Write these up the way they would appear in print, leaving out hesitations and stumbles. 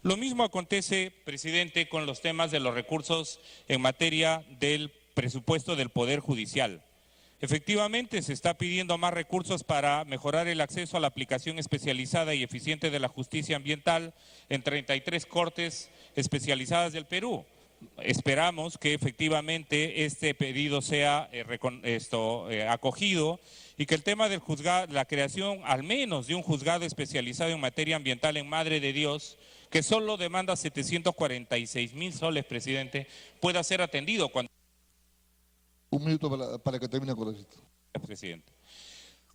Lo mismo acontece, presidente, con los temas de los recursos en materia del presupuesto del Poder Judicial. Efectivamente, se está pidiendo más recursos para mejorar el acceso a la aplicación especializada y eficiente de la justicia ambiental en 33 cortes especializadas del Perú. Esperamos que efectivamente este pedido sea acogido y que el tema del juzgado, la creación al menos de un juzgado especializado en materia ambiental en Madre de Dios, que solo demanda 746.000 soles, presidente, pueda ser atendido cuando... Un minuto para que termine, congresista. Presidente.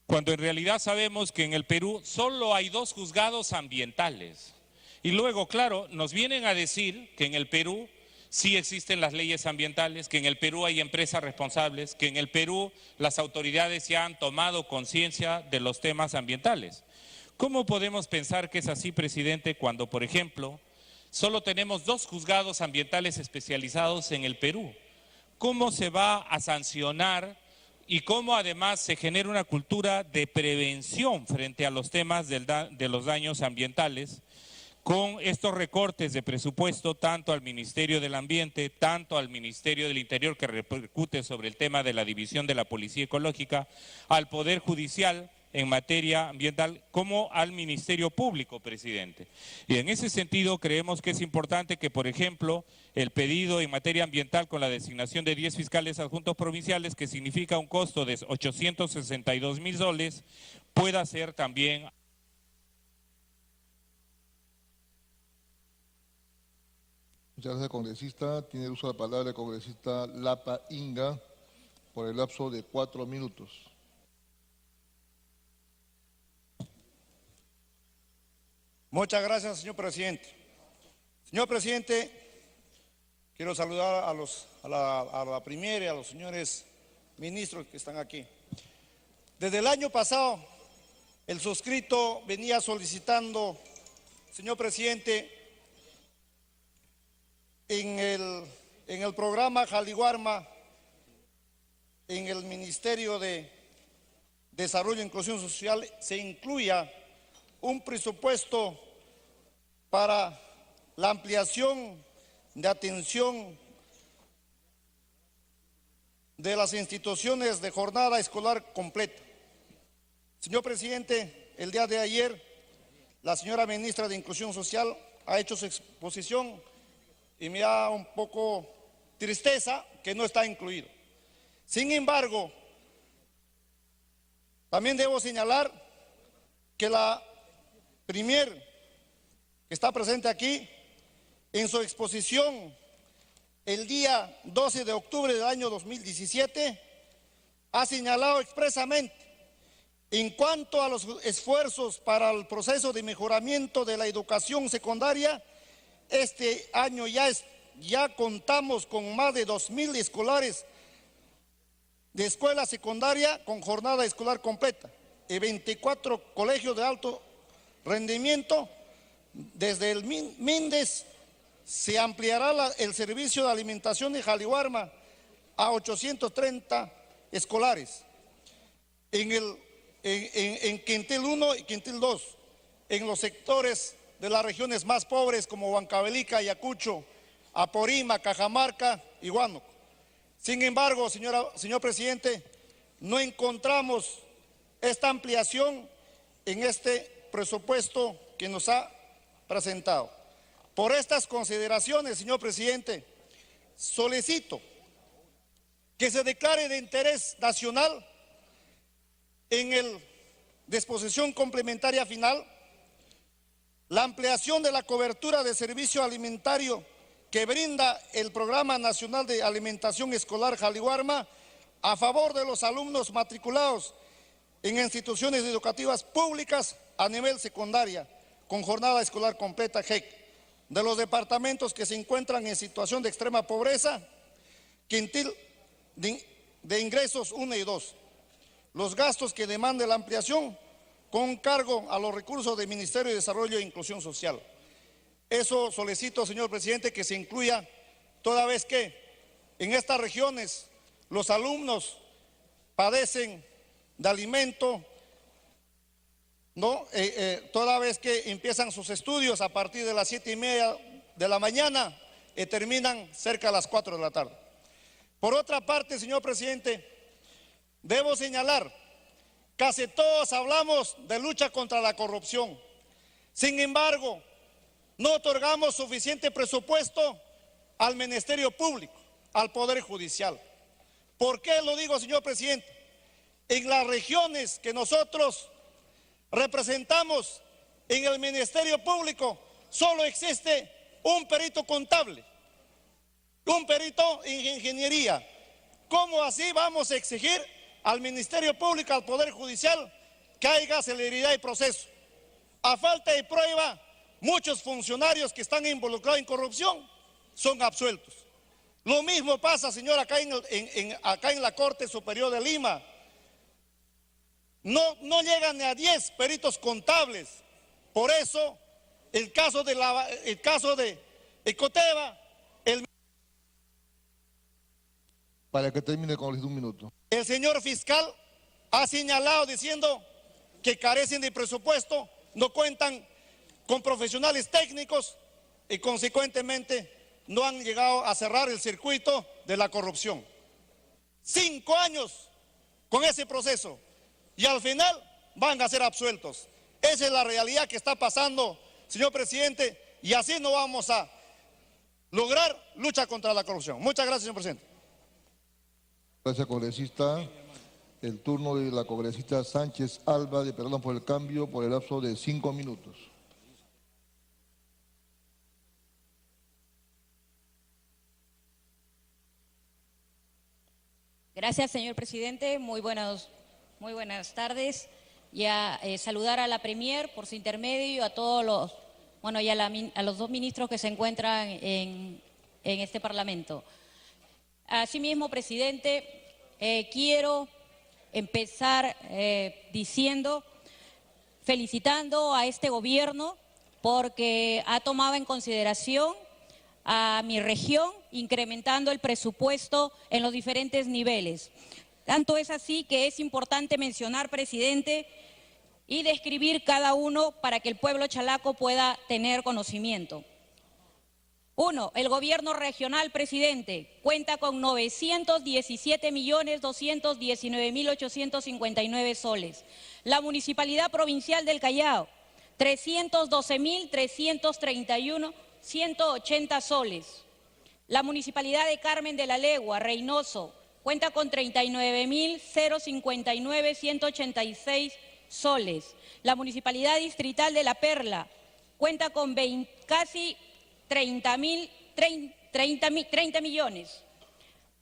Cuando en realidad sabemos que en el Perú solo hay 2 juzgados ambientales. Y luego, claro, nos vienen a decir que en el Perú sí existen las leyes ambientales, que en el Perú hay empresas responsables, que en el Perú las autoridades ya han tomado conciencia de los temas ambientales. ¿Cómo podemos pensar que es así, presidente, cuando, por ejemplo, solo tenemos 2 juzgados ambientales especializados en el Perú? ¿Cómo se va a sancionar y cómo además se genera una cultura de prevención frente a los temas de los daños ambientales con estos recortes de presupuesto tanto al Ministerio del Ambiente, tanto al Ministerio del Interior, que repercute sobre el tema de la división de la Policía Ecológica, al Poder Judicial en materia ambiental, como al Ministerio Público, presidente? Y en ese sentido creemos que es importante que, por ejemplo, el pedido en materia ambiental con la designación de 10 fiscales adjuntos provinciales, que significa un costo de 862.000 soles, pueda ser también... Muchas gracias, congresista. Tiene uso de la palabra el congresista Lapa Inga por el lapso de 4 minutos. Muchas gracias, señor presidente. Señor presidente, quiero saludar a la primera y a los señores ministros que están aquí. Desde el año pasado, el suscrito venía solicitando, señor presidente, en el programa Jaliguarma, en el Ministerio de Desarrollo e Inclusión Social, se incluya un presupuesto para la ampliación de atención de las instituciones de jornada escolar completa. Señor presidente, el día de ayer la señora ministra de Inclusión Social ha hecho su exposición y me da un poco tristeza que no está incluido. Sin embargo, también debo señalar que la premier que está presente aquí, en su exposición el día 12 de octubre del año 2017, ha señalado expresamente en cuanto a los esfuerzos para el proceso de mejoramiento de la educación secundaria. Este año ya contamos con más de 2.000 escolares de escuela secundaria con jornada escolar completa y 24 colegios de alto rendimiento. Desde el MINDES se ampliará el servicio de alimentación de Jaliguarma a 830 escolares. En Quintil 1 y Quintil 2, en los sectores de las regiones más pobres como Huancavelica, Ayacucho, Apurímac, Cajamarca y Huánuco. Sin embargo, señor presidente, no encontramos esta ampliación en este presupuesto que nos ha presentado. Por estas consideraciones, señor presidente, solicito que se declare de interés nacional en el disposición complementaria final la ampliación de la cobertura de servicio alimentario que brinda el Programa Nacional de Alimentación Escolar Jaliguarma a favor de los alumnos matriculados en instituciones educativas públicas a nivel secundaria con jornada escolar completa (JEC) de los departamentos que se encuentran en situación de extrema pobreza, quintil de ingresos 1 y 2. Los gastos que demande la ampliación con cargo a los recursos del Ministerio de Desarrollo e Inclusión Social. Eso solicito, señor presidente, que se incluya, toda vez que en estas regiones los alumnos padecen de alimento ¿no? Toda vez que empiezan sus estudios a partir de las 7:30 de la mañana y terminan cerca de las 4 de la tarde. Por otra parte, señor presidente, debo señalar, casi todos hablamos de lucha contra la corrupción. Sin embargo, no otorgamos suficiente presupuesto al Ministerio Público, al Poder Judicial. ¿Por qué lo digo, señor presidente? En las regiones que nosotros representamos en el Ministerio Público, solo existe un perito contable, un perito en ingeniería. ¿Cómo así vamos a exigir al Ministerio Público, al Poder Judicial, que haya celeridad y proceso? A falta de prueba, muchos funcionarios que están involucrados en corrupción son absueltos. Lo mismo pasa, señor, acá en la Corte Superior de Lima. No llegan ni a 10 peritos contables. Por eso, el caso de Ecoteva, Para que termine con un minuto. el señor fiscal ha señalado diciendo que carecen de presupuesto, no cuentan con profesionales técnicos y consecuentemente no han llegado a cerrar el circuito de la corrupción. 5 años con ese proceso y al final van a ser absueltos. Esa es la realidad que está pasando, señor presidente, y así no vamos a lograr lucha contra la corrupción. Muchas gracias, señor presidente. Gracias, congresista. El turno de la congresista Sánchez Alba de Perdón por el Cambio por el lapso de 5 minutos. Gracias, señor presidente. Muy buenas tardes. Saludar a la Premier por su intermedio, a todos los, y a los 2 ministros que se encuentran en este Parlamento. Asimismo, presidente, quiero empezar felicitando a este gobierno porque ha tomado en consideración a mi región, incrementando el presupuesto en los diferentes niveles. Tanto es así que es importante mencionar, presidente, y describir cada uno para que el pueblo chalaco pueda tener conocimiento. 1. El gobierno regional, presidente, cuenta con 917.219.859 soles. La Municipalidad Provincial del Callao, 312.331.180 soles. La Municipalidad de Carmen de la Legua, Reynoso, cuenta con 39.059.186 soles. La Municipalidad Distrital de La Perla cuenta con casi 30 millones.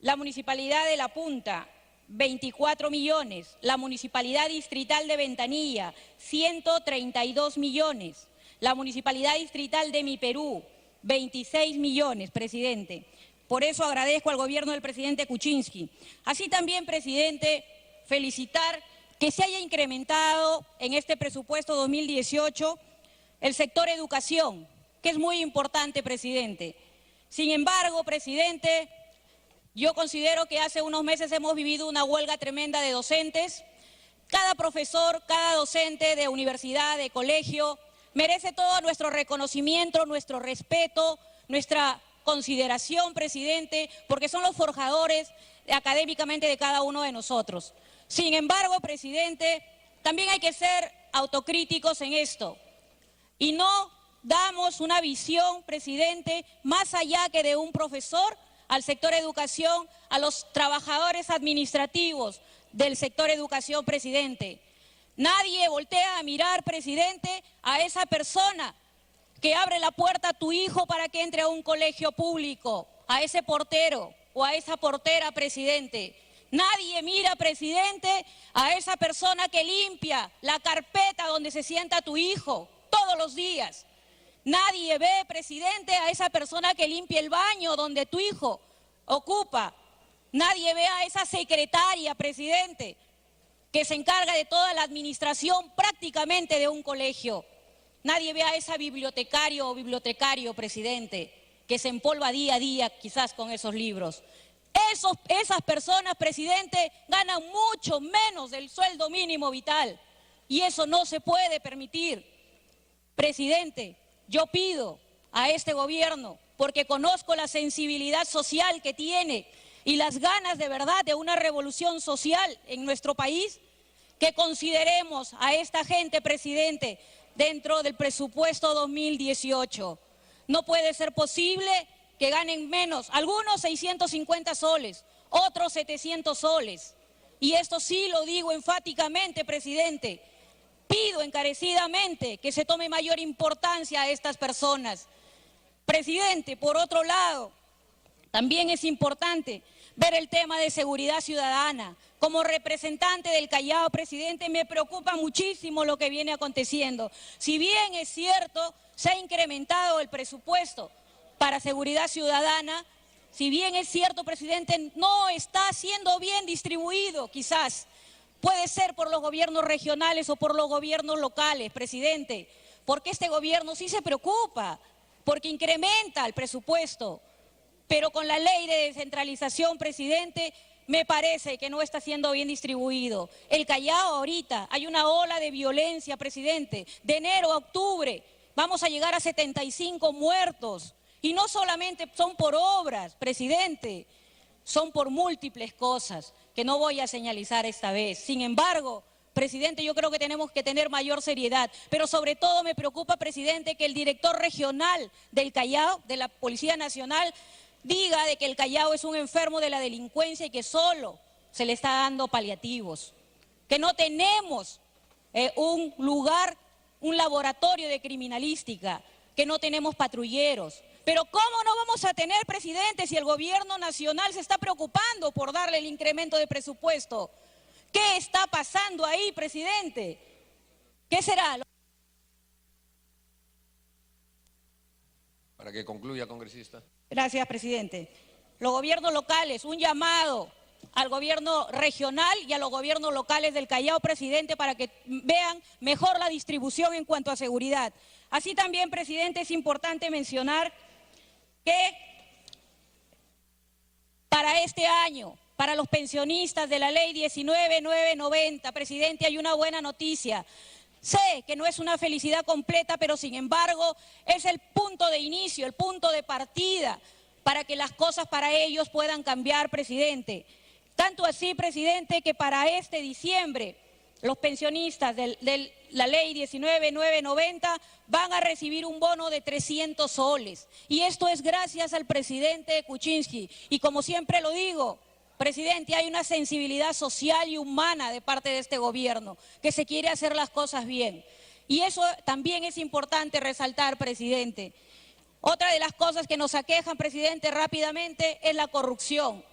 La Municipalidad de La Punta, 24 millones. La Municipalidad Distrital de Ventanilla, 132 millones. La Municipalidad Distrital de Mi Perú, 26 millones, presidente. Por eso agradezco al gobierno del presidente Kuczynski. Así también, presidente, felicitar que se haya incrementado en este presupuesto 2018 el sector educación, que es muy importante, presidente. Sin embargo, presidente, yo considero que hace unos meses hemos vivido una huelga tremenda de docentes. Cada profesor, cada docente de universidad, de colegio, merece todo nuestro reconocimiento, nuestro respeto, nuestra consideración, presidente, porque son los forjadores académicamente de cada uno de nosotros. Sin embargo, presidente, también hay que ser autocríticos en esto y no damos una visión, presidente, más allá que de un profesor al sector educación, a los trabajadores administrativos del sector educación, presidente. Nadie voltea a mirar, presidente, a esa persona que abre la puerta a tu hijo para que entre a un colegio público, a ese portero o a esa portera, presidente. Nadie mira, presidente, a esa persona que limpia la carpeta donde se sienta tu hijo todos los días. Nadie ve, presidente, a esa persona que limpia el baño donde tu hijo ocupa. Nadie ve a esa secretaria, presidente, que se encarga de toda la administración prácticamente de un colegio. Nadie ve a esa bibliotecario o bibliotecario, presidente, que se empolva día a día quizás con esos libros. Esas personas, presidente, ganan mucho menos del sueldo mínimo vital. y eso no se puede permitir. Presidente, yo pido a este gobierno, porque conozco la sensibilidad social que tiene y las ganas de verdad de una revolución social en nuestro país, que consideremos a esta gente, presidente, dentro del presupuesto 2018. No puede ser posible que ganen menos, algunos 650 soles, otros 700 soles. Y esto sí lo digo enfáticamente, presidente. Pido encarecidamente que se tome mayor importancia a estas personas. Presidente, por otro lado, también es importante ver el tema de seguridad ciudadana. Como representante del Callao, presidente, me preocupa muchísimo lo que viene aconteciendo. Si bien es cierto, se ha incrementado el presupuesto para seguridad ciudadana, si bien es cierto, presidente, no está siendo bien distribuido, quizás. Puede ser por los gobiernos regionales o por los gobiernos locales, presidente, porque este gobierno sí se preocupa, porque incrementa el presupuesto, pero con la ley de descentralización, presidente, me parece que no está siendo bien distribuido. El Callao ahorita, hay una ola de violencia, presidente, de enero a octubre, vamos a llegar a 75 muertos, y no solamente son por obras, presidente, son por múltiples cosas que no voy a señalizar esta vez. Sin embargo, presidente, yo creo que tenemos que tener mayor seriedad, pero sobre todo me preocupa, presidente, que el director regional del Callao, de la Policía Nacional, diga de que el Callao es un enfermo de la delincuencia y que solo se le está dando paliativos, que no tenemos un lugar, un laboratorio de criminalística, que no tenemos patrulleros. Pero ¿cómo no vamos a tener, presidente, si el gobierno nacional se está preocupando por darle el incremento de presupuesto? ¿Qué está pasando ahí, presidente? ¿Qué será? Para que concluya, congresista. Gracias, presidente. Los gobiernos locales, un llamado al gobierno regional y a los gobiernos locales del Callao, presidente, para que vean mejor la distribución en cuanto a seguridad. Así también, presidente, es importante mencionar que para este año, para los pensionistas de la ley 19.990, presidente, hay una buena noticia. Sé que no es una felicidad completa, pero sin embargo es el punto de inicio, el punto de partida para que las cosas para ellos puedan cambiar, presidente. Tanto así, presidente, que para este diciembre los pensionistas de la ley 19.990 van a recibir un bono de 300 soles. Y esto es gracias al presidente Kuczynski. Y como siempre lo digo, presidente, hay una sensibilidad social y humana de parte de este gobierno, que se quiere hacer las cosas bien. Y eso también es importante resaltar, presidente. Otra de las cosas que nos aquejan, presidente, rápidamente, es la corrupción.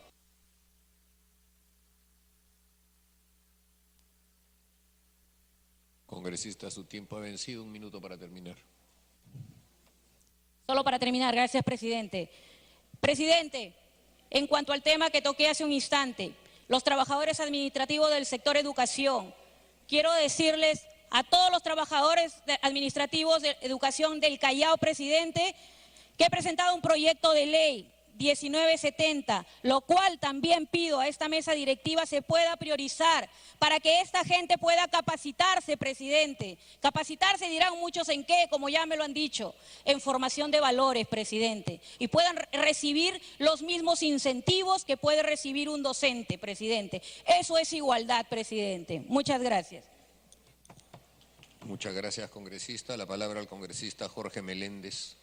Congresista, su tiempo ha vencido. 1 minuto para terminar. Solo para terminar, gracias, presidente. Presidente, en cuanto al tema que toqué hace un instante, los trabajadores administrativos del sector educación, quiero decirles a todos los trabajadores administrativos de educación del Callao, presidente, que he presentado un proyecto de ley 1970, lo cual también pido a esta mesa directiva se pueda priorizar para que esta gente pueda capacitarse, presidente. Capacitarse dirán muchos en qué, como ya me lo han dicho, en formación de valores, presidente, y puedan recibir los mismos incentivos que puede recibir un docente, presidente. Eso es igualdad, presidente. Muchas gracias. Muchas gracias, congresista. La palabra al congresista Jorge Meléndez.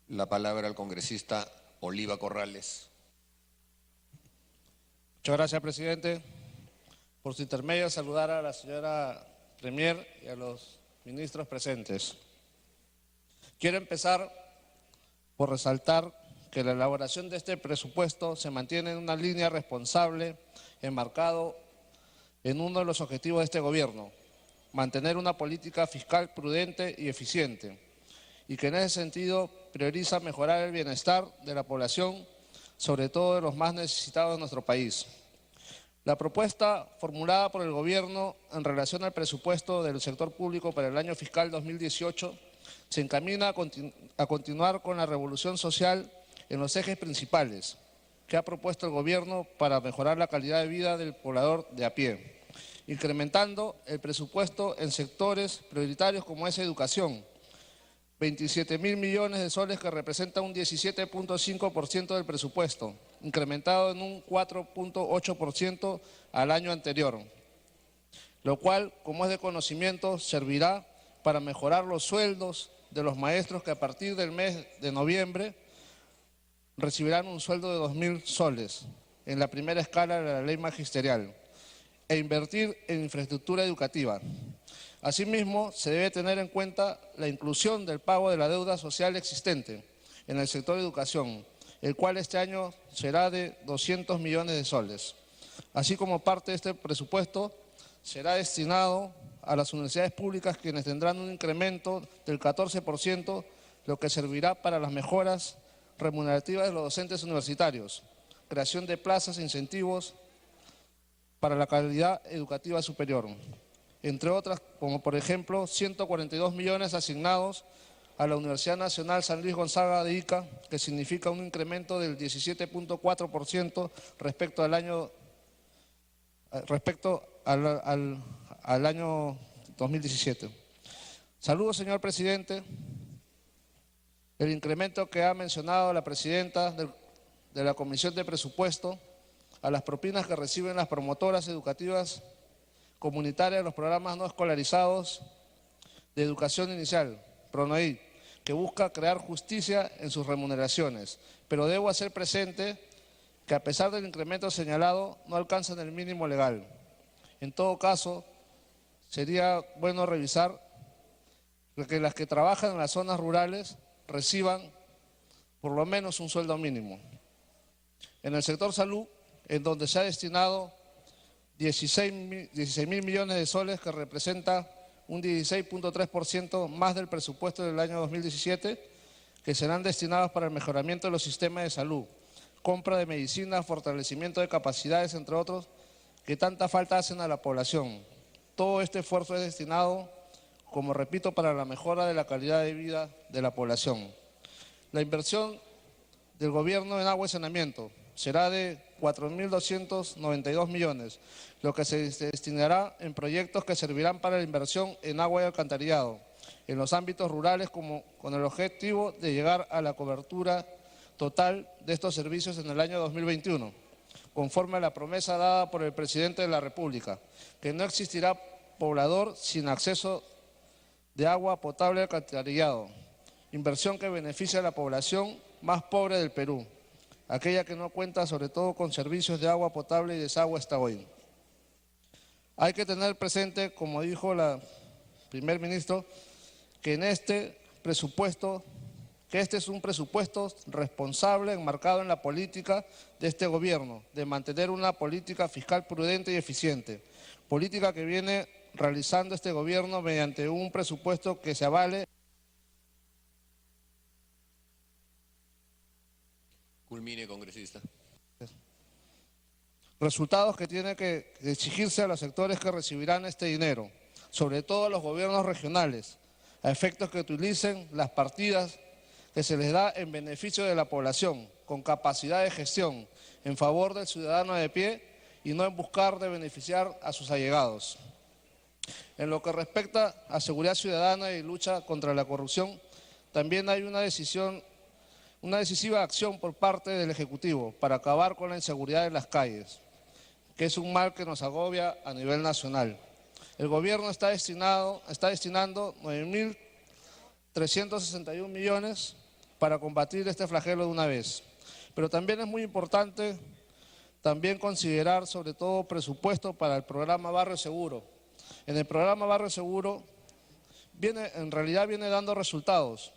La palabra al congresista Oliva Corrales. Muchas gracias, presidente. Por su intermedio, saludar a la señora Premier y a los ministros presentes. Quiero empezar por resaltar que la elaboración de este presupuesto se mantiene en una línea responsable, enmarcado en uno de los objetivos de este gobierno, mantener una política fiscal prudente y eficiente, y que en ese sentido prioriza mejorar el bienestar de la población, sobre todo de los más necesitados de nuestro país. La propuesta formulada por el gobierno en relación al presupuesto del sector público para el año fiscal 2018 se encamina a continuar con la revolución social en los ejes principales: que ha propuesto el gobierno para mejorar la calidad de vida del poblador de a pie, incrementando el presupuesto en sectores prioritarios como es educación, 27.000 millones de soles que representa un 17.5% del presupuesto, incrementado en un 4.8% al año anterior, lo cual, como es de conocimiento, servirá para mejorar los sueldos de los maestros que a partir del mes de noviembre recibirán un sueldo de 2.000 soles en la primera escala de la ley magisterial e invertir en infraestructura educativa. Asimismo, se debe tener en cuenta la inclusión del pago de la deuda social existente en el sector de educación, el cual este año será de 200 millones de soles. Así como parte de este presupuesto será destinado a las universidades públicas, quienes tendrán un incremento del 14%, lo que servirá para las mejoras remunerativas de los docentes universitarios, creación de plazas e incentivos para la calidad educativa superior, entre otras, como por ejemplo 142 millones asignados a la Universidad Nacional San Luis Gonzaga de Ica, que significa un incremento del 17.4% respecto al año 2017. Saludos, señor presidente. El incremento que ha mencionado la presidenta de la Comisión de Presupuesto a las propinas que reciben las promotoras educativas comunitarias de los programas no escolarizados de educación inicial, PRONOI, que busca crear justicia en sus remuneraciones. Pero debo hacer presente que a pesar del incremento señalado, no alcanzan el mínimo legal. En todo caso, sería bueno revisar que las que trabajan en las zonas rurales reciban por lo menos un sueldo mínimo. En el sector salud, en donde se ha destinado 16.000 millones de soles, que representa un 16.3% más del presupuesto del año 2017, que serán destinados para el mejoramiento de los sistemas de salud, compra de medicina, fortalecimiento de capacidades, entre otros, que tanta falta hacen a la población. Todo este esfuerzo es destinado, como repito, para la mejora de la calidad de vida de la población. La inversión del gobierno en agua y saneamiento será de 4.292 millones, lo que se destinará en proyectos que servirán para la inversión en agua y alcantarillado, en los ámbitos rurales, como con el objetivo de llegar a la cobertura total de estos servicios en el año 2021, conforme a la promesa dada por el presidente de la República, que no existirá poblador sin acceso de agua potable y alcantarillado, inversión que beneficia a la población más pobre del Perú, aquella que no cuenta sobre todo con servicios de agua potable y desagüe hasta hoy. Hay que tener presente, como dijo la primer ministro, que este es un presupuesto responsable, enmarcado en la política de este gobierno, de mantener una política fiscal prudente y eficiente, política que viene realizando este gobierno mediante un presupuesto que se avale. Culmine, congresista. Resultados que tienen que exigirse a los sectores que recibirán este dinero, sobre todo a los gobiernos regionales, a efectos que utilicen las partidas que se les da en beneficio de la población, con capacidad de gestión, en favor del ciudadano de pie y no en buscar de beneficiar a sus allegados. En lo que respecta a seguridad ciudadana y lucha contra la corrupción, también hay una decisiva acción por parte del Ejecutivo para acabar con la inseguridad en las calles, que es un mal que nos agobia a nivel nacional. El gobierno está destinando 9.361 millones para combatir este flagelo de una vez. Pero también es muy importante considerar sobre todo presupuesto para el programa Barrio Seguro. En el programa Barrio Seguro en realidad viene dando resultados.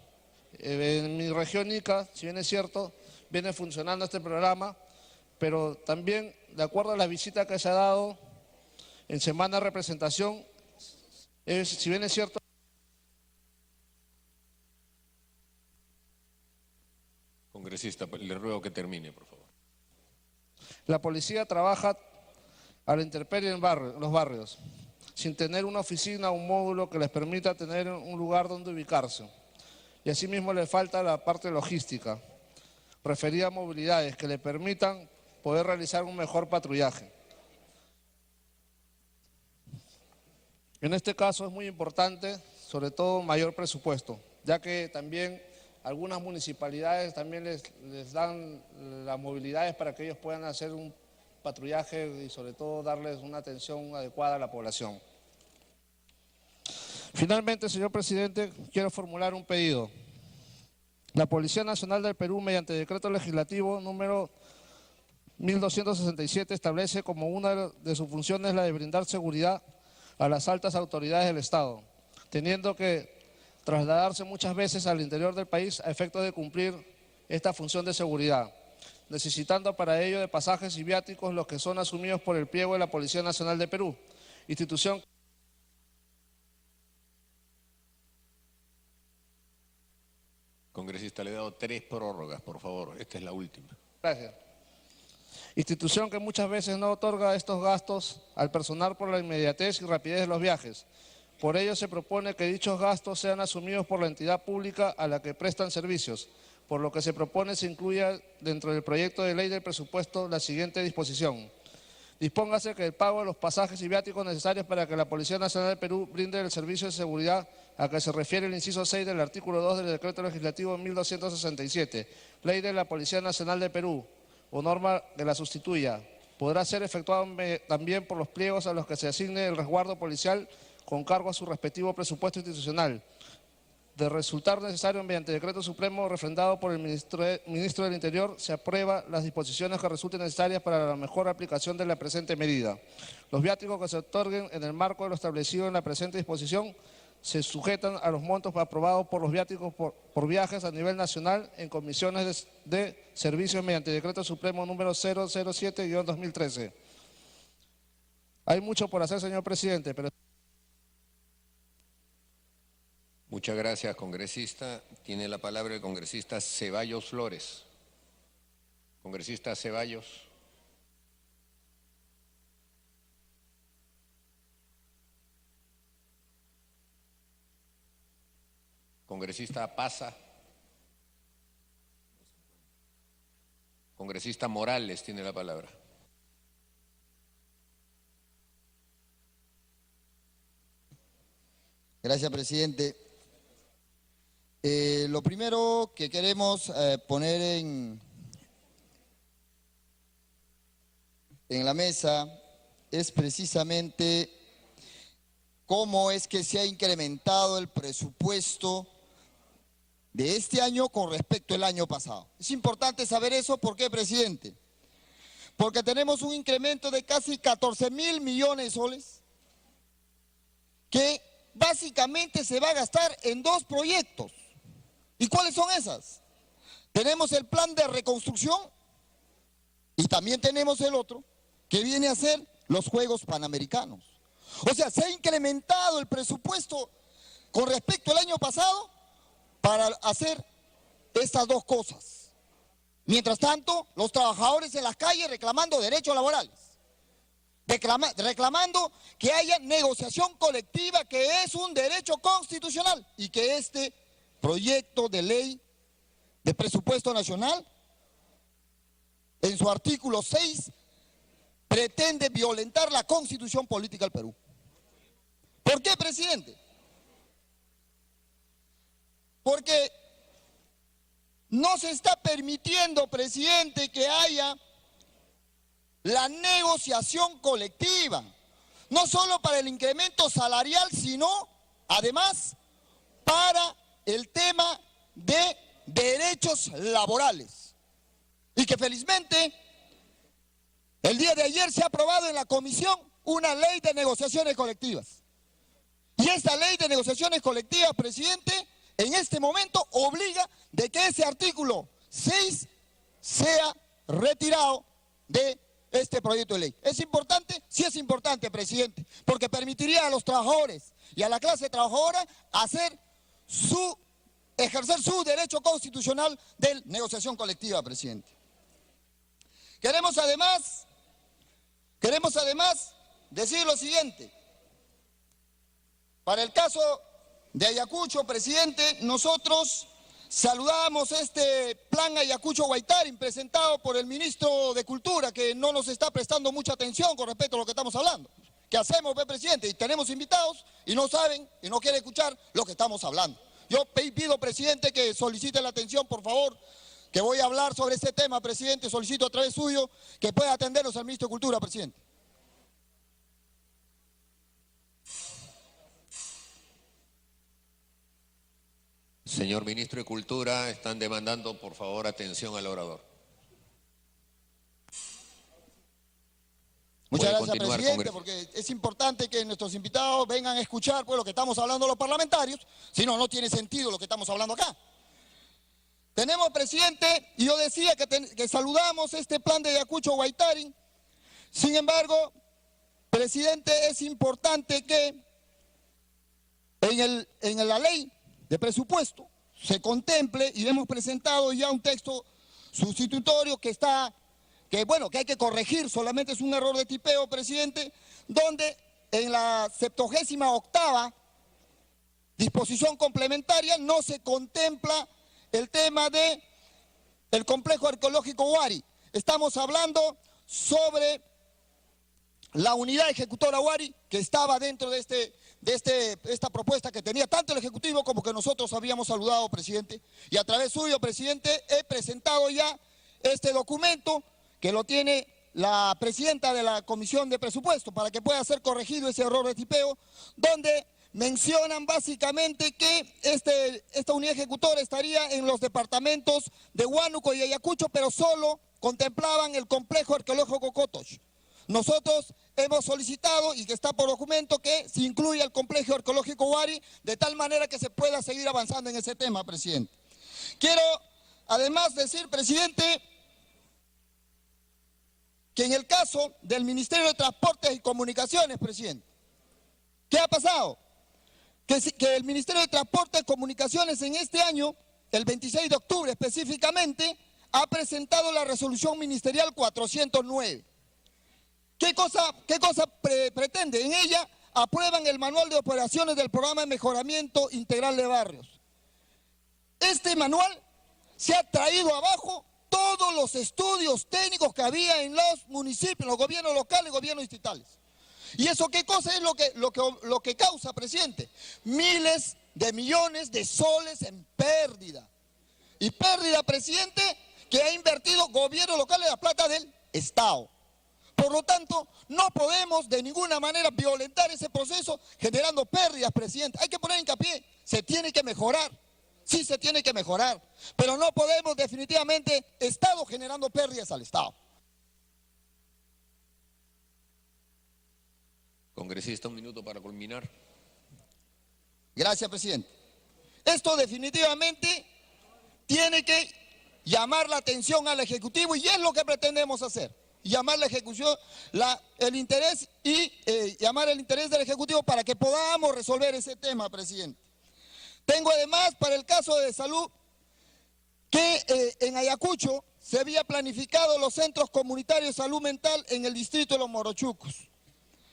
En mi región Ica, si bien es cierto, viene funcionando este programa, pero también, de acuerdo a la visita que se ha dado en semana de representación, si bien es cierto, Congresista, le ruego que termine, por favor. la policía trabaja a la intemperie en los barrios, sin tener una oficina o un módulo que les permita tener un lugar donde ubicarse. Y asimismo le falta la parte logística. referidas movilidades que le permitan poder realizar un mejor patrullaje. En este caso es muy importante, sobre todo, mayor presupuesto, ya que también algunas municipalidades también les dan las movilidades para que ellos puedan hacer un patrullaje y sobre todo darles una atención adecuada a la población. Finalmente, señor presidente, quiero formular un pedido. La Policía Nacional del Perú, mediante decreto legislativo número 1267, establece como una de sus funciones la de brindar seguridad a las altas autoridades del Estado, teniendo que trasladarse muchas veces al interior del país a efectos de cumplir esta función de seguridad, necesitando para ello de pasajes y viáticos los que son asumidos por el pliego de la Policía Nacional de Perú, institución. Congresista, le he dado 3 prórrogas, por favor. Esta es la última. Gracias. Institución que muchas veces no otorga estos gastos al personal por la inmediatez y rapidez de los viajes. Por ello se propone que dichos gastos sean asumidos por la entidad pública a la que prestan servicios, por lo que se propone se incluya dentro del proyecto de ley del presupuesto la siguiente disposición. Dispóngase que el pago de los pasajes y viáticos necesarios para que la Policía Nacional del Perú brinde el servicio de seguridad a que se refiere el inciso 6 del artículo 2 del decreto legislativo 1267, Ley de la Policía Nacional del Perú, o norma que la sustituya, podrá ser efectuado también por los pliegos a los que se asigne el resguardo policial con cargo a su respectivo presupuesto institucional. De resultar necesario mediante decreto supremo refrendado por el ministro del Interior, se aprueba las disposiciones que resulten necesarias para la mejor aplicación de la presente medida. Los viáticos que se otorguen en el marco de lo establecido en la presente disposición se sujetan a los montos aprobados por los viáticos por viajes a nivel nacional en comisiones de servicios mediante decreto supremo número 007-2013. Hay mucho por hacer, señor presidente, pero... Muchas gracias, congresista. Tiene la palabra el congresista Ceballos Flores. Congresista Ceballos. Congresista Paza. Congresista Morales tiene la palabra. Gracias, presidente. Lo primero que queremos poner en la mesa es precisamente cómo es que se ha incrementado el presupuesto de este año con respecto al año pasado. Es importante saber eso, ¿por qué, presidente? Porque tenemos un incremento de casi 14.000 millones de soles que básicamente se va a gastar en 2 proyectos. ¿Y cuáles son esas? Tenemos el plan de reconstrucción y también tenemos el otro que viene a ser los Juegos Panamericanos. O sea, se ha incrementado el presupuesto con respecto al año pasado para hacer estas 2 cosas. Mientras tanto, los trabajadores en las calles reclamando derechos laborales, reclamando que haya negociación colectiva, que es un derecho constitucional, y que este proyecto de ley de presupuesto nacional, en su artículo 6, pretende violentar la constitución política del Perú. ¿Por qué, presidente? Porque no se está permitiendo, presidente, que haya la negociación colectiva, no solo para el incremento salarial, sino además para el tema de derechos laborales. Y que felizmente el día de ayer se ha aprobado en la comisión una ley de negociaciones colectivas. Y esta ley de negociaciones colectivas, presidente, en este momento obliga de que ese artículo 6 sea retirado de este proyecto de ley. ¿Es importante? Sí es importante, presidente, porque permitiría a los trabajadores y a la clase trabajadora ejercer su derecho constitucional de negociación colectiva, presidente. Queremos además decir lo siguiente. Para el caso de Ayacucho, presidente, nosotros saludamos este plan Ayacucho Huaytarin presentado por el ministro de Cultura, que no nos está prestando mucha atención con respecto a lo que estamos hablando. ¿Qué hacemos, presidente? Y tenemos invitados y no saben y no quieren escuchar lo que estamos hablando. Yo pido, presidente, que solicite la atención, por favor, que voy a hablar sobre este tema, presidente. Solicito a través suyo que pueda atendernos al ministro de Cultura, presidente. Señor ministro de Cultura, están demandando, por favor, atención al orador. Muchas Puede gracias, continuar, presidente, porque es importante que nuestros invitados vengan a escuchar pues, lo que estamos hablando los parlamentarios, si no, no tiene sentido lo que estamos hablando acá. Tenemos, presidente, y yo decía que saludamos este plan de Ayacucho Huaytarin. Sin embargo, presidente, es importante que en la ley de presupuesto se contemple, y hemos presentado ya un texto sustitutorio que hay que corregir, solamente es un error de tipeo, presidente, donde en la 78ª disposición complementaria no se contempla el tema de el complejo arqueológico Huari. Estamos hablando sobre la unidad ejecutora Huari que estaba dentro de esta propuesta que tenía tanto el Ejecutivo como que nosotros habíamos saludado, presidente. Y a través suyo, presidente, he presentado ya este documento que lo tiene la presidenta de la Comisión de Presupuesto para que pueda ser corregido ese error de tipeo, donde mencionan básicamente que esta unidad ejecutora estaría en los departamentos de Huánuco y Ayacucho, pero solo contemplaban el complejo arqueológico Cotox. Nosotros hemos solicitado, y que está por documento, que se incluya el complejo arqueológico Huari, de tal manera que se pueda seguir avanzando en ese tema, presidente. Quiero además decir, presidente, que en el caso del Ministerio de Transportes y Comunicaciones, presidente, ¿qué ha pasado? Que el Ministerio de Transportes y Comunicaciones en este año, el 26 de octubre específicamente, ha presentado la resolución ministerial 409. ¿Qué cosa pretende? En ella aprueban el manual de operaciones del programa de mejoramiento integral de barrios. Este manual se ha traído abajo todos los estudios técnicos que había en los municipios, los gobiernos locales y gobiernos distritales. ¿Y eso qué cosa es lo que causa, presidente? Miles de millones de soles en pérdida. Y pérdida, presidente, que ha invertido gobierno local en la plata del Estado. Por lo tanto, no podemos de ninguna manera violentar ese proceso generando pérdidas, presidente. Hay que poner hincapié, se tiene que mejorar. Sí se tiene que mejorar, pero no podemos definitivamente Estado generando pérdidas al Estado. Congresista, un minuto para culminar. Gracias, presidente. Esto definitivamente tiene que llamar la atención al Ejecutivo y es lo que pretendemos hacer. Llamar la ejecución, el interés y llamar el interés del Ejecutivo para que podamos resolver ese tema, presidente. Tengo además para el caso de salud que en Ayacucho se había planificado los centros comunitarios de salud mental en el distrito de Los Morochucos.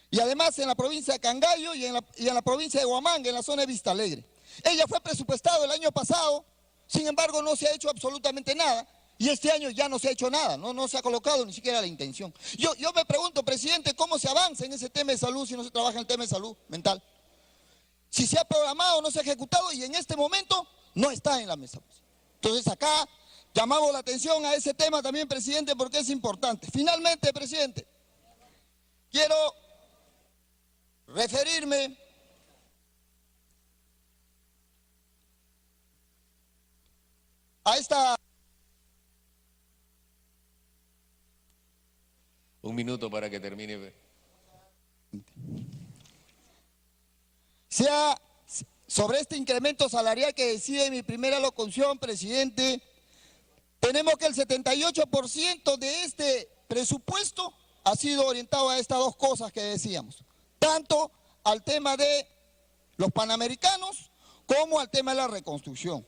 Y además en la provincia de Cangallo y en la provincia de Huamanga, en la zona de Vista Alegre. Ella fue presupuestado el año pasado, sin embargo no se ha hecho absolutamente nada. Y este año ya no se ha hecho nada, no se ha colocado ni siquiera la intención. Yo me pregunto, presidente, ¿cómo se avanza en ese tema de salud si no se trabaja en el tema de salud mental? Si se ha programado, no se ha ejecutado y en este momento no está en la mesa. Entonces acá llamamos la atención a ese tema también, presidente, porque es importante. Finalmente, presidente, quiero referirme a esta... Un minuto para que termine. Sobre este incremento salarial que decía en mi primera locución, presidente, tenemos que el 78% de este presupuesto ha sido orientado a estas dos cosas que decíamos, tanto al tema de los panamericanos como al tema de la reconstrucción.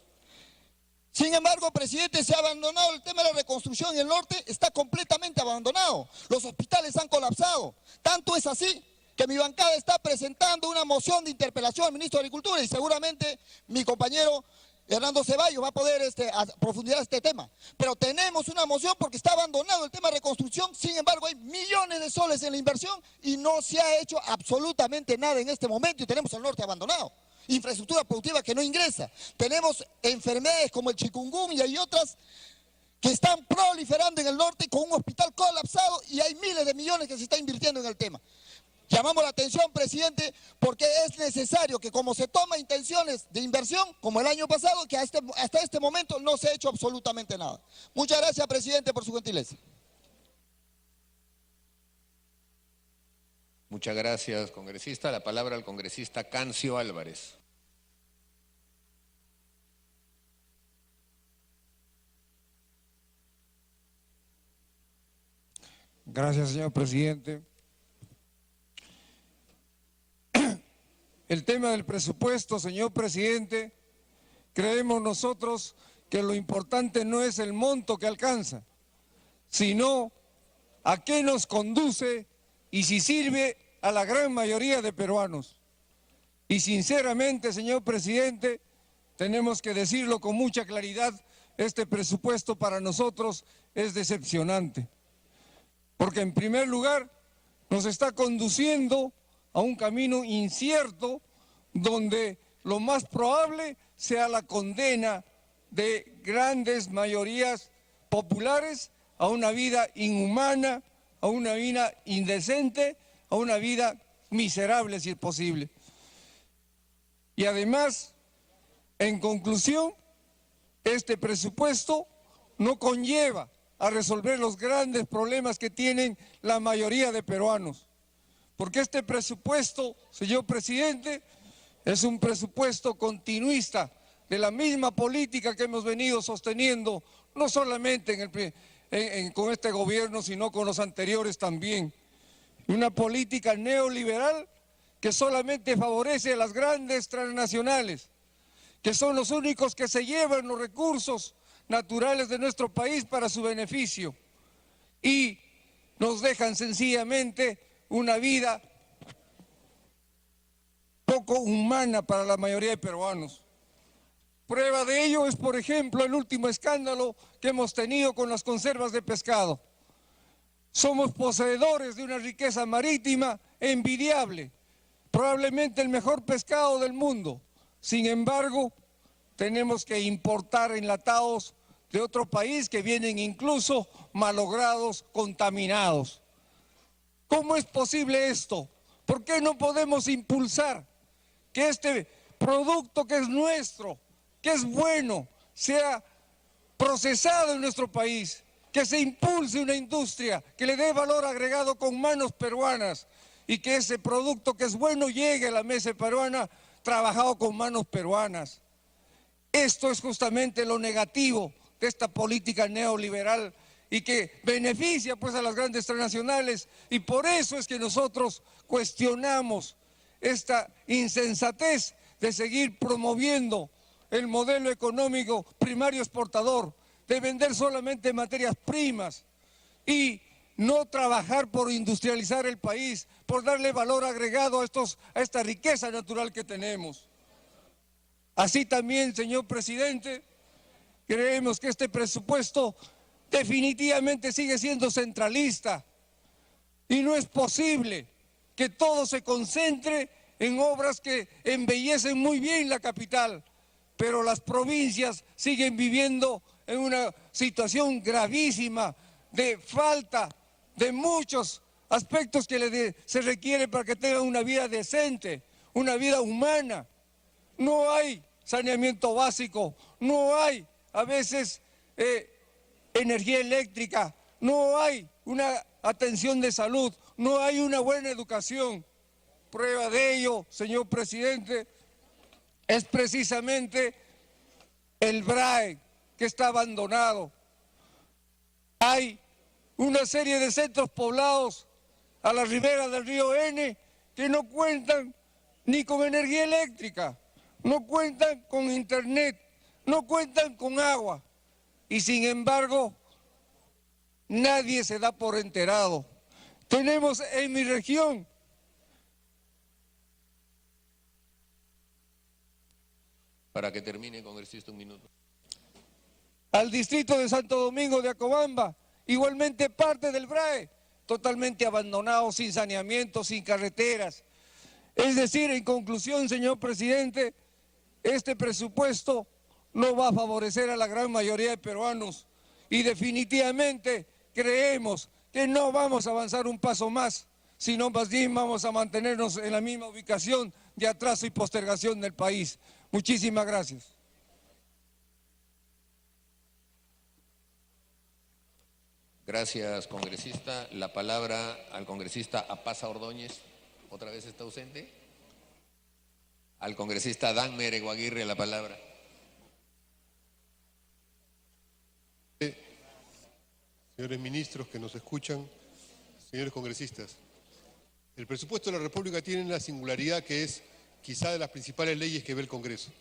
Sin embargo, presidente, se ha abandonado el tema de la reconstrucción en el norte, está completamente abandonado. Los hospitales han colapsado. Tanto es así que mi bancada está presentando una moción de interpelación al ministro de Agricultura y seguramente mi compañero Hernando Ceballos va a poder profundizar este tema. Pero tenemos una moción porque está abandonado el tema de reconstrucción. Sin embargo, hay millones de soles en la inversión y no se ha hecho absolutamente nada en este momento y tenemos el norte abandonado. Infraestructura productiva que no ingresa. Tenemos enfermedades como el chikungunya y otras que están proliferando en el norte con un hospital colapsado y hay miles de millones que se está invirtiendo en el tema. Llamamos la atención, presidente, porque es necesario que como se toma intenciones de inversión, como el año pasado, que hasta este momento no se ha hecho absolutamente nada. Muchas gracias, presidente, por su gentileza. Muchas gracias, congresista. La palabra al congresista Cancio Álvarez. Gracias, señor presidente. El tema del presupuesto, señor presidente, creemos nosotros que lo importante no es el monto que alcanza, sino a qué nos conduce y si sirve a la gran mayoría de peruanos. Y sinceramente, señor presidente, tenemos que decirlo con mucha claridad, este presupuesto para nosotros es decepcionante. Porque en primer lugar nos está conduciendo a un camino incierto donde lo más probable sea la condena de grandes mayorías populares a una vida inhumana, a una vida indecente, a una vida miserable si es posible. Y además, en conclusión, este presupuesto no conlleva a resolver los grandes problemas que tienen la mayoría de peruanos. Porque este presupuesto, señor presidente, es un presupuesto continuista de la misma política que hemos venido sosteniendo, no solamente con este gobierno, sino con los anteriores también. Una política neoliberal que solamente favorece a las grandes transnacionales, que son los únicos que se llevan los recursos naturales de nuestro país para su beneficio y nos dejan sencillamente una vida poco humana para la mayoría de peruanos. Prueba de ello es, por ejemplo, el último escándalo que hemos tenido con las conservas de pescado. Somos poseedores de una riqueza marítima envidiable, probablemente el mejor pescado del mundo. Sin embargo, tenemos que importar enlatados de otro país que vienen incluso malogrados, contaminados. ¿Cómo es posible esto? ¿Por qué no podemos impulsar que este producto que es nuestro, que es bueno, sea procesado en nuestro país? Que se impulse una industria que le dé valor agregado con manos peruanas y que ese producto que es bueno llegue a la mesa peruana trabajado con manos peruanas. Esto es justamente lo negativo de esta política neoliberal y que beneficia pues a las grandes transnacionales, y por eso es que nosotros cuestionamos esta insensatez de seguir promoviendo el modelo económico primario exportador, de vender solamente materias primas y no trabajar por industrializar el país, por darle valor agregado a esta riqueza natural que tenemos. Así también, señor presidente, creemos que este presupuesto definitivamente sigue siendo centralista y no es posible que todo se concentre en obras que embellecen muy bien la capital, pero las provincias siguen viviendo en una situación gravísima de falta de muchos aspectos que se requiere para que tengan una vida decente, una vida humana. No hay saneamiento básico, no hay a veces energía eléctrica, no hay una atención de salud, no hay una buena educación. Prueba de ello, señor presidente, es precisamente el BRAE, que está abandonado. Hay una serie de centros poblados a la ribera del río N que no cuentan ni con energía eléctrica, no cuentan con internet, no cuentan con agua, y sin embargo nadie se da por enterado. Tenemos en mi región Para que termine, congresista, un minuto. Al distrito de Santo Domingo de Acobamba, igualmente parte del BRAE, totalmente abandonado, sin saneamiento, sin carreteras. Es decir, en conclusión, señor presidente, este presupuesto no va a favorecer a la gran mayoría de peruanos y definitivamente creemos que no vamos a avanzar un paso más, sino más bien vamos a mantenernos en la misma ubicación de atraso y postergación del país. Muchísimas gracias. Gracias, congresista. La palabra al congresista Apaza Ordóñez. ¿Otra vez está ausente? Al congresista Dan Mereguaguirre la palabra. Señores ministros que nos escuchan, señores congresistas, el presupuesto de la República tiene una singularidad que es quizá de las principales leyes que ve el Congreso,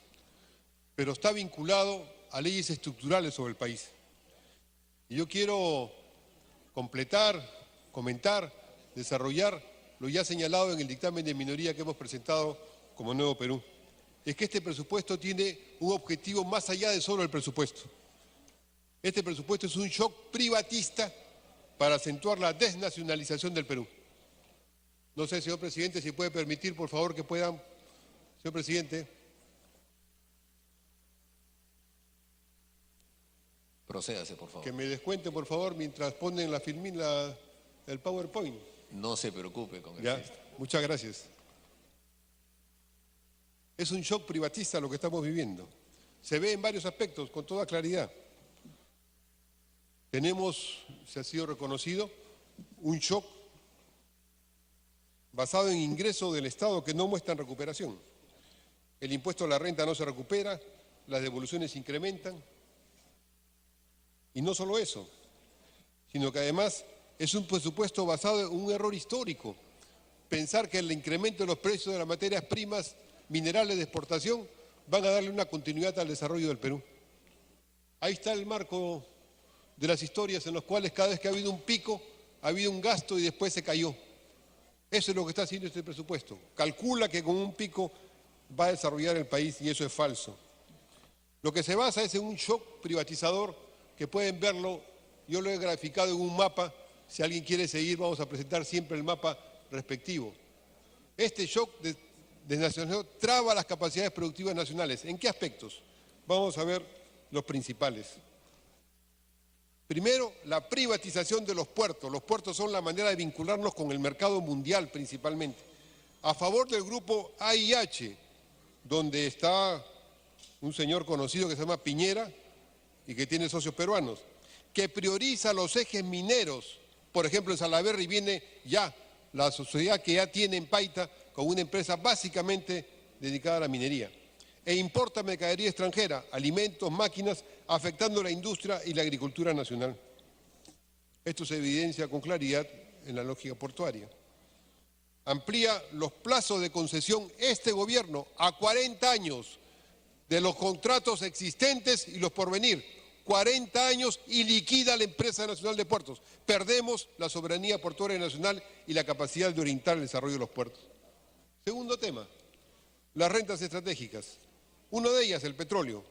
pero está vinculado a leyes estructurales sobre el país. Y yo quiero completar, comentar, desarrollar lo ya señalado en el dictamen de minoría que hemos presentado como Nuevo Perú. Es que este presupuesto tiene un objetivo más allá de solo el presupuesto. Este presupuesto es un shock privatista para acentuar la desnacionalización del Perú. No sé, señor presidente, si puede permitir, por favor, que puedan, señor presidente. Procédase, por favor. Que me descuente, por favor, mientras ponen el PowerPoint. No se preocupe, congresista. Ya, muchas gracias. Es un shock privatista lo que estamos viviendo. Se ve en varios aspectos, con toda claridad. Tenemos, se ha sido reconocido, un shock basado en ingresos del Estado que no muestran recuperación. El impuesto a la renta no se recupera, las devoluciones se incrementan. Y no solo eso, sino que además es un presupuesto basado en un error histórico. Pensar que el incremento de los precios de las materias primas minerales de exportación van a darle una continuidad al desarrollo del Perú. Ahí está el marco de las historias en las cuales cada vez que ha habido un pico, ha habido un gasto y después se cayó. Eso es lo que está haciendo este presupuesto. Calcula que con un pico va a desarrollar el país y eso es falso. Lo que se basa es en un shock privatizador que pueden verlo, yo lo he graficado en un mapa, si alguien quiere seguir vamos a presentar siempre el mapa respectivo. Este shock desnacionalizador traba las capacidades productivas nacionales. ¿En qué aspectos? Vamos a ver los principales. Primero, la privatización de los puertos. Los puertos son la manera de vincularnos con el mercado mundial principalmente. A favor del grupo AIH, donde está un señor conocido que se llama Piñera y que tiene socios peruanos, que prioriza los ejes mineros. Por ejemplo, en Salaverry viene ya la sociedad que ya tiene en Paita con una empresa básicamente dedicada a la minería. E importa mercadería extranjera, alimentos, máquinas, afectando la industria y la agricultura nacional. Esto se evidencia con claridad en la lógica portuaria. Amplía los plazos de concesión este gobierno a 40 años de los contratos existentes y los por venir. 40 años y liquida la empresa nacional de puertos. Perdemos la soberanía portuaria nacional y la capacidad de orientar el desarrollo de los puertos. Segundo tema, las rentas estratégicas. Una de ellas, el petróleo.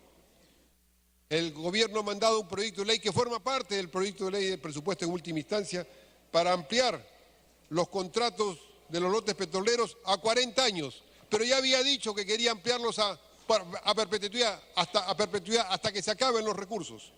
El gobierno ha mandado un proyecto de ley que forma parte del proyecto de ley de presupuesto en última instancia para ampliar los contratos de los lotes petroleros a 40 años, pero ya había dicho que quería ampliarlos a perpetuidad hasta que se acaben los recursos.